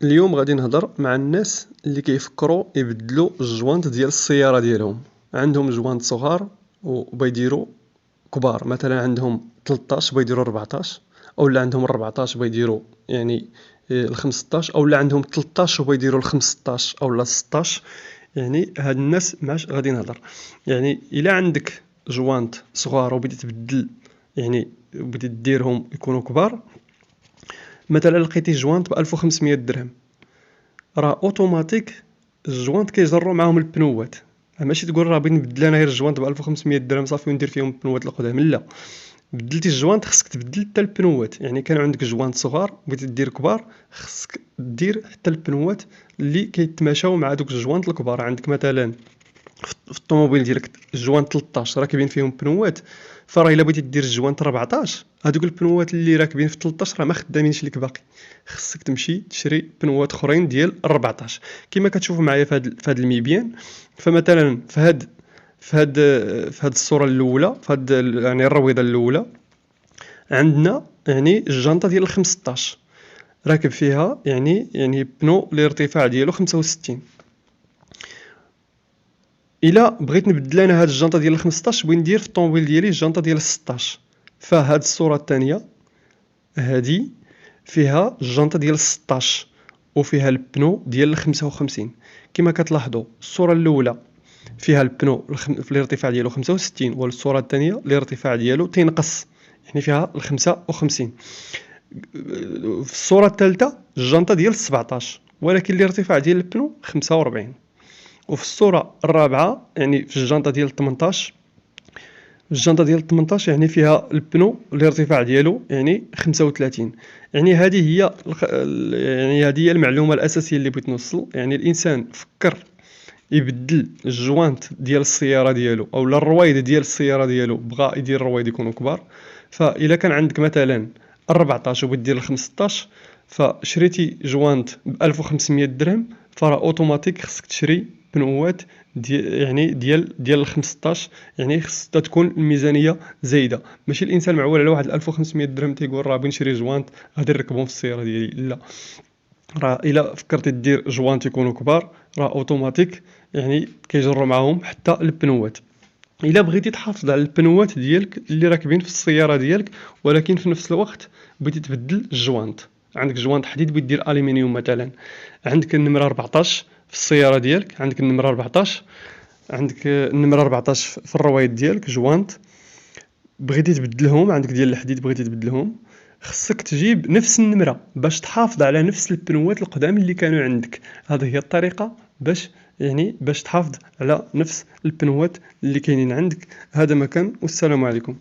اليوم غادي نهضر مع الناس اللي كيفكروا يبدلوا الجوانط ديال السيارة ديالهم. عندهم جوانط صغار وبيديروا كبار، مثلا عندهم 13 بيديروا 14، اولا عندهم 14 بيديروا يعني ال 15، اولا عندهم 13 وبيديروا ال 15 اولا 16. يعني هاد الناس معاش غادي نهضر. يعني الا عندك جوانط صغار وبديت تبدل، يعني بديت ديرهم يكونوا كبار، مثلا لقيتي جوانط ب 1500 درهم، راه اوتوماتيك الجوانط كيجروا معاهم البنوات. ماشي تقول راه بغيت نبدل انا غير الجوانط ب 1500 درهم صافي وندير فيهم البنوات القدام، لا، بدلتي الجوانط خصك تبدل حتى البنوات. يعني كان عندك جوانط صغار بغيتي دير كبار، خصك دير حتى البنوات اللي كيتماشاو مع دوك الجوانط الكبار. عندك مثلا في الطوموبيل ديالك الجوان 13 راكبين فيهم بنوات، فراه الا بغيتي دير الجوان 14 هذوك البنوات اللي راكبين في 13 راه ما خدامينش لك باقي، خصك تمشي تشري بنوات اخرين ديال 14 كما كتشوفوا معايا في هاد الميبيان. فمثلا في هاد الصوره الاولى، يعني الرويضه الاولى، عندنا يعني الجنطه ديال 15 راكب فيها يعني بنو الارتفاع ديالو 65. الا بغيت نبدل انا هاد الجنطه ديال 15 بغيت ندير في الطوموبيل ديالي الجنطه ديال 16، فهاد الصوره الثانيه هادي فيها الجنطه ديال 16 وفيها البنو ديال 55. كما كتلاحظوا الصوره الاولى فيها البنو في الارتفاع ديالو 65، والصوره الثانيه الارتفاع ديالو تينقص يعني فيها ال 55. في الصوره الثالثه الجنطه ديال 17 ولكن الارتفاع ديال البنو 45. وفي الصورة الرابعة يعني في الجنطة ديال 18، الجنطة ديال 18 يعني فيها البنو الارتفاع ديالو يعني 35. يعني هذه هي يعني هذه هي المعلومة الأساسية اللي بغيت نوصل. يعني الإنسان فكر يبدل الجوانت ديال السيارة ديالو أو الرويد ديال السيارة ديالو، بغا يدير الرويد يكونوا كبار. فإلا كان عندك مثلا 14 وبغيت دير 15، فشريتي جوانت ب 1500 درهم، فراه اوتوماتيك خصك تشري بنوات ديال 15. يعني خصها تكون الميزانيه زايده، ماشي الانسان معول على واحد 1500 درهم تيقول راه بغيت نشري جوانت غادي نركبهم في السياره ديالي، لا، راه الا فكرتي دير جوانت يكونوا كبار راه اوتوماتيك يعني كيجروا معاهم حتى البنوات. الا بغيتي تحافظ على البنوات ديالك اللي راكبين في السياره ديالك، ولكن في نفس الوقت بغيتي تبدل الجوانت، عندك جوانت حديد بغيت دير الومنيوم مثلا، عندك النمره 14 في السياره ديالك، عندك النمره 14، عندك النمره 14 في الرويد ديالك جوانت بغيتي تبدلهم، عندك ديال الحديد بغيتي تبدلهم، خصك تجيب نفس النمره باش تحافظ على نفس البنوات القدام اللي كانوا عندك. هذه هي الطريقه باش تحافظ على نفس البنوات اللي كاينين عندك. هذا ما كان، والسلام عليكم.